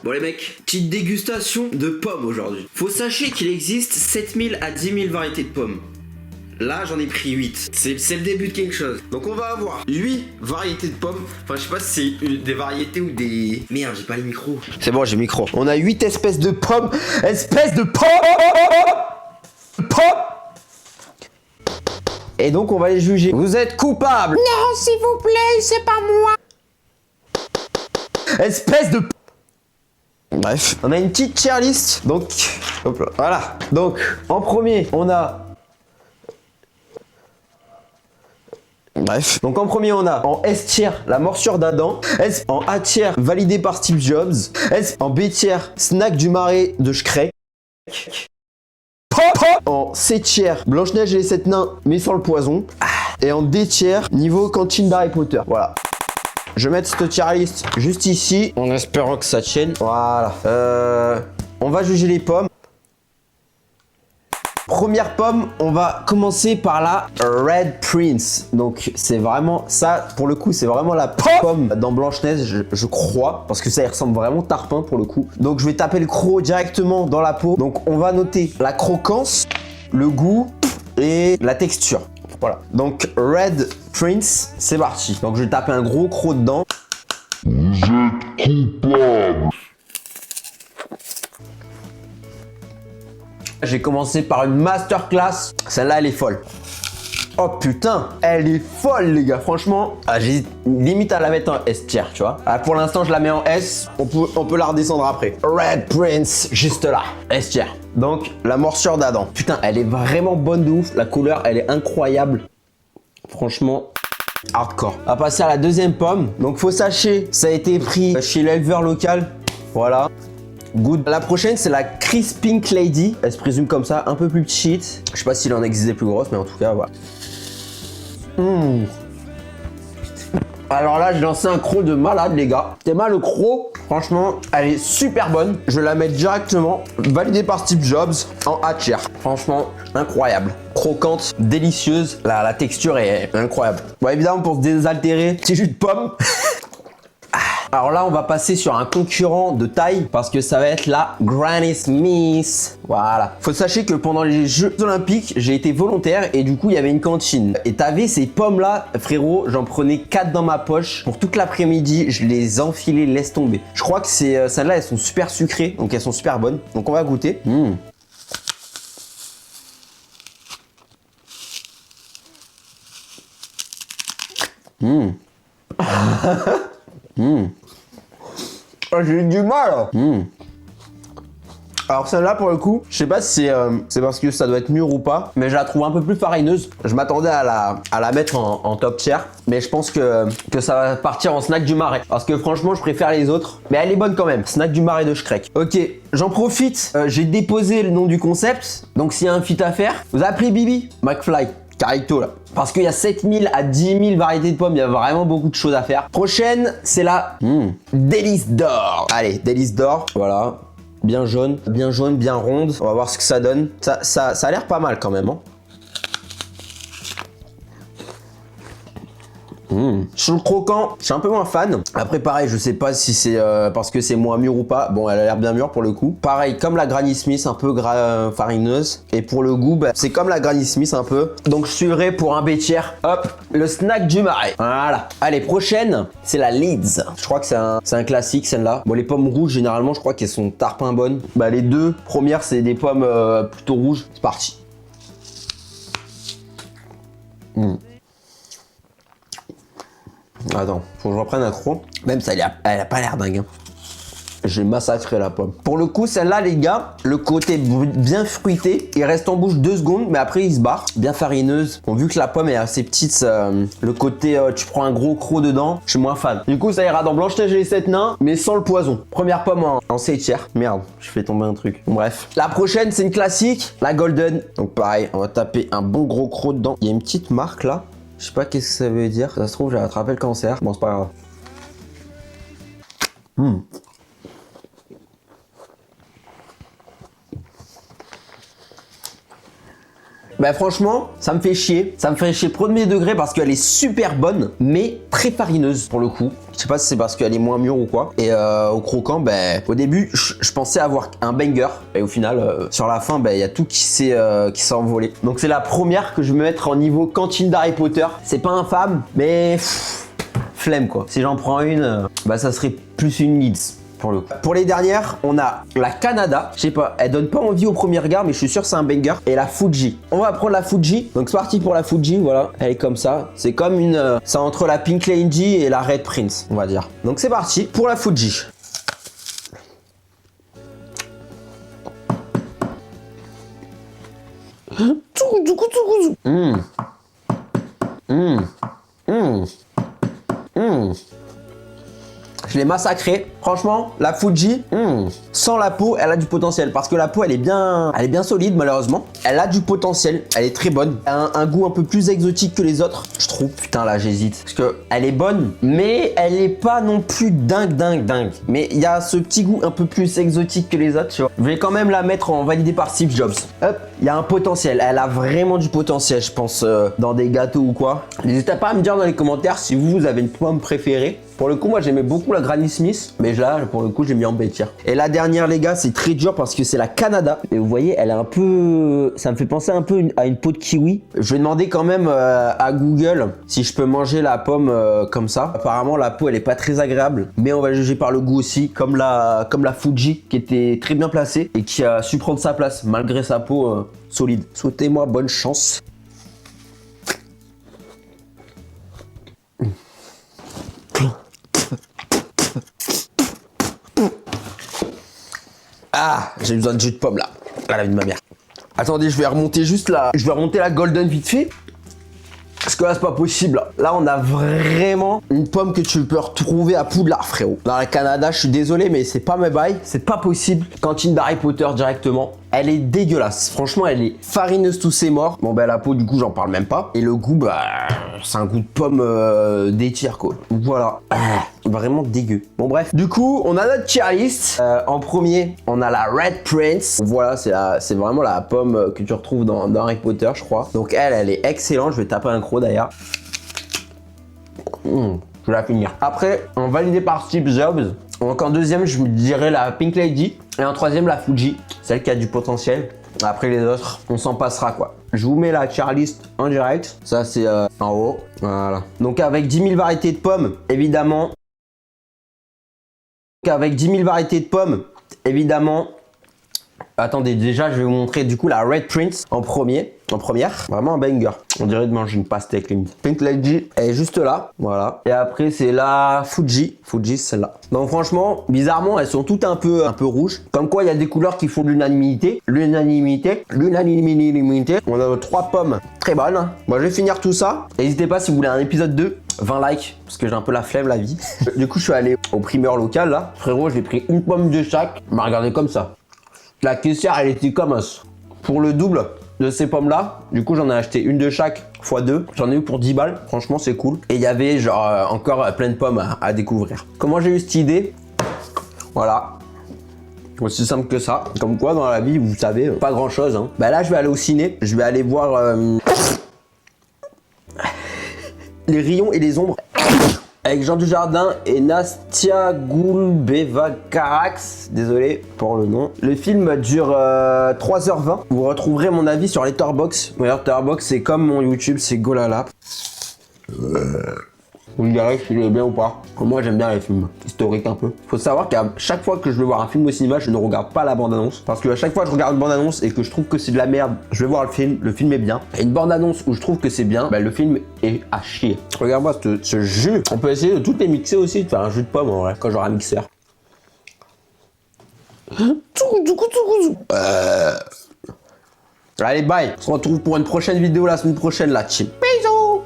Bon les mecs, petite dégustation de pommes aujourd'hui. Faut sachez qu'il existe 7000 à 10 000 variétés de pommes. Là j'en ai pris 8. C'est le début de quelque chose. Donc on va avoir 8 variétés de pommes. Enfin je sais pas si c'est des variétés ou des... Merde, j'ai pas le micro. C'est bon, j'ai le micro. On a 8 espèces de pommes. Espèces de pommes. Et donc on va les juger. Vous êtes coupables. Non, s'il vous plaît, c'est pas moi. Espèce de... Bref, on a une petite tier list. Donc, hop là, voilà. Donc, en premier, on a... Bref, donc en premier, on a en S tier, la morsure d'Adam. En A tier, validé par Steve Jobs. En B tier, snack du marais de Shrek. En C tier, Blanche-Neige et les 7 nains, mais sans le poison. Et en D tier, niveau cantine d'Harry Potter. Voilà. Je vais mettre cette tier list juste ici, en espérant que ça tienne. Voilà. On va juger les pommes. Première pomme, on va commencer par la Red Prince. Donc c'est vraiment ça, pour le coup, c'est vraiment la pomme dans Blanche-Neige, je crois, parce que ça, il ressemble vraiment tarpin pour le coup. Donc je vais taper le croc directement dans la peau. Donc on va noter la croquance, le goût et la texture. Voilà. Donc Red Prince, c'est parti. Donc je vais taper un gros croc dedans. Vous êtes coupable. J'ai commencé par une masterclass. Celle-là, elle est folle. Oh putain, elle est folle les gars, franchement. J'ai limite à la mettre en S tier, tu vois. Pour l'instant, je la mets en S. On peut la redescendre après. Red Prince, juste là, S tier. Donc, la morsure d'Adam. Putain, elle est vraiment bonne de ouf. La couleur, elle est incroyable. Franchement, hardcore. On va passer à la deuxième pomme. Donc, faut sachez, ça a été pris chez l'éleveur local. Voilà. Good. La prochaine, c'est la Crisp Pink Lady. Elle se présume comme ça, un peu plus petite. Je sais pas s'il en existe des plus grosses, mais en tout cas, voilà. Alors là, j'ai lancé un croc de malade, les gars. C'est mal le croc. Franchement, elle est super bonne. Je vais la mettre directement, validée par Steve Jobs, en A tier. Franchement, incroyable. Croquante, délicieuse. La texture est incroyable. Bon, évidemment, pour se désaltérer, petit jus de pomme. Alors là, on va passer sur un concurrent de taille parce que ça va être la Granny Smith. Voilà. Faut sachez que pendant les Jeux Olympiques, j'ai été volontaire et du coup, il y avait une cantine. Et t'avais ces pommes-là, frérot, j'en prenais 4 dans ma poche. Pour toute l'après-midi, je les enfilais, laisse tomber. Je crois que c'est celles-là, elles sont super sucrées, donc elles sont super bonnes. Donc on va goûter. Oh, j'ai eu du mal. Alors celle-là pour le coup, je sais pas si c'est parce que ça doit être mûr ou pas, mais je la trouve un peu plus farineuse. Je m'attendais à la mettre en top tier, mais je pense que ça va partir en snack du marais. Parce que franchement, je préfère les autres, mais elle est bonne quand même. Snack du marais de Shrek. Ok, j'en profite, j'ai déposé le nom du concept, donc s'il y a un feat à faire, vous appelez Bibi, McFly. Carito là. Parce qu'il y a 7000 à 10 000 variétés de pommes, il y a vraiment beaucoup de choses à faire. Prochaine, c'est la Délice d'or. Allez, Délice d'or, voilà. Bien jaune, bien ronde. On va voir ce que ça donne. Ça a l'air pas mal quand même. Hein. Sur le croquant, je suis un peu moins fan. Après pareil, je sais pas si c'est parce que c'est moins mûr ou pas. Bon, elle a l'air bien mûre pour le coup. Pareil, comme la Granny Smith, un peu farineuse. Et pour le goût, bah, c'est comme la Granny Smith un peu. Donc je suivrai pour un B tier. Hop, le snack du marais. Voilà. Allez, prochaine, c'est la Leeds. Je crois que c'est un classique celle-là. Bon, les pommes rouges, généralement, je crois qu'elles sont tarpin bonnes. Bah, les deux premières, c'est des pommes plutôt rouges. C'est parti. Attends, faut que je reprenne un croc. Même ça, elle a pas l'air dingue. Hein. J'ai massacré la pomme. Pour le coup, celle-là, les gars, le côté bien fruité, il reste en bouche 2 secondes, mais après, il se barre. Bien farineuse. Bon, vu que la pomme est assez petite, le côté, tu prends un gros croc dedans, je suis moins fan. Du coup, ça ira dans Blanche-Neige et les 7 nains, mais sans le poison. Première pomme en C tier. Merde, je fais tomber un truc. Bon, bref. La prochaine, c'est une classique, la Golden. Donc pareil, on va taper un bon gros croc dedans. Il y a une petite marque là. Je sais pas qu'est-ce que ça veut dire. Ça se trouve, j'ai attrapé le cancer. Bon, c'est pas grave. Bah franchement, ça me fait chier. Ça me fait chier premier degré parce qu'elle est super bonne, mais très farineuse pour le coup. Je sais pas si c'est parce qu'elle est moins mûre ou quoi. Et au croquant, ben, au début, je pensais avoir un banger. Et au final, sur la fin, ben, il y a tout qui s'est envolé. Donc c'est la première que je vais me mettre en niveau cantine d'Harry Potter. C'est pas infâme, mais flemme quoi. Si j'en prends une, bah ça serait plus une Leeds. Pour le coup. Pour les dernières, on a la Canada. Je sais pas, elle donne pas envie au premier regard, mais je suis sûr que c'est un banger. Et la Fuji. On va prendre la Fuji. Donc c'est parti pour la Fuji, voilà. Elle est comme ça. C'est comme une... c'est entre la Pink Lady et la Red Prince, on va dire. Donc c'est parti pour la Fuji. Je l'ai massacré. Franchement, la Fuji, sans la peau, elle a du potentiel. Parce que la peau, elle est bien solide, malheureusement. Elle a du potentiel. Elle est très bonne. Elle a un goût un peu plus exotique que les autres, je trouve. Putain, là, j'hésite. Parce que elle est bonne, mais elle est pas non plus dingue. Mais il y a ce petit goût un peu plus exotique que les autres, tu vois. Je vais quand même la mettre en validé par Steve Jobs. Hop, il y a un potentiel. Elle a vraiment du potentiel, je pense, dans des gâteaux ou quoi. N'hésitez pas à me dire dans les commentaires si vous avez une pomme préférée. Pour le coup, moi, j'aimais beaucoup la Granny Smith, mais là, pour le coup, j'ai mis en B-tier. Et la dernière, les gars, c'est très dur parce que c'est la Canada. Et vous voyez, elle est un peu... Ça me fait penser un peu à une peau de kiwi. Je vais demander quand même à Google si je peux manger la pomme comme ça. Apparemment, la peau, elle est pas très agréable, mais on va juger par le goût aussi, comme la Fuji, qui était très bien placée et qui a su prendre sa place, malgré sa peau solide. Souhaitez-moi bonne chance. Ah, j'ai besoin de jus de pomme là. À la vie de ma mère. Attendez, je vais remonter juste là. Je vais remonter la golden vite fait. Parce que là, c'est pas possible. Là, on a vraiment une pomme que tu peux retrouver à Poudlard, frérot. Dans le Canada, je suis désolé, mais c'est pas mes bails. C'est pas possible. Cantine d'Harry Potter directement. Elle est dégueulasse. Franchement, elle est farineuse tous ses morts. Bon, ben la peau, du coup, j'en parle même pas. Et le goût, bah, c'est un goût de pomme d'étire, quoi. Voilà. Vraiment dégueu. Bon, bref. Du coup, on a notre tier list. En premier, on a la Red Prince. Voilà, c'est vraiment la pomme que tu retrouves dans Harry Potter, je crois. Donc, elle est excellente. Je vais taper un croc d'ailleurs. Je vais la finir. Après, on validé par Steve Jobs. Donc en deuxième, je me dirais la Pink Lady. Et en troisième, la Fuji. Celle qui a du potentiel. Après les autres, on s'en passera quoi. Je vous mets la tier list en direct. Ça, c'est en haut. Voilà. Donc avec 10 000 variétés de pommes, évidemment. Attendez, déjà, je vais vous montrer du coup la Red Prince en première. Vraiment un banger. On dirait de manger une pastèque limite. Pink Lady, elle est juste là. Voilà. Et après, c'est la Fuji. Fuji, celle-là. Donc franchement, bizarrement, elles sont toutes un peu rouges. Comme quoi, il y a des couleurs qui font de l'unanimité. L'unanimité. On a 3 pommes très bonnes. Bon, je vais finir tout ça. N'hésitez pas si vous voulez un épisode 2. 20 likes, parce que j'ai un peu la flemme la vie. Du coup, je suis allé au primeur local là. Frérot, j'ai pris une pomme de chaque. Il m'a regardé comme ça. La caissière, elle était comme os. Pour le double de ces pommes-là, du coup, j'en ai acheté une de chaque x2. J'en ai eu pour 10 balles. Franchement, c'est cool. Et il y avait genre encore plein de pommes à découvrir. Comment j'ai eu cette idée? Voilà. Aussi simple que ça. Comme quoi, dans la vie, vous savez, pas grand-chose. Hein. Bah là, je vais aller au ciné. Je vais aller voir les rayons et les ombres. Avec Jean Dujardin et Nastia Goulbeva-Carax. Désolé pour le nom. Le film dure 3h20. Vous retrouverez mon avis sur Letterboxd. Mon Letterboxd, c'est comme mon YouTube, c'est Golala. Vous me direz si j'aime bien ou pas. Moi, j'aime bien les films historiques un peu. Faut savoir qu'à chaque fois que je vais voir un film au cinéma, je ne regarde pas la bande-annonce. Parce qu'à chaque fois que je regarde une bande-annonce et que je trouve que c'est de la merde, je vais voir le film est bien. Et une bande-annonce où je trouve que c'est bien, bah, le film est à chier. Regarde-moi ce jus. On peut essayer de toutes les mixer aussi, de faire un jus de pomme en vrai, quand j'aurai un mixeur. Allez, bye. On se retrouve pour une prochaine vidéo la semaine prochaine, la team.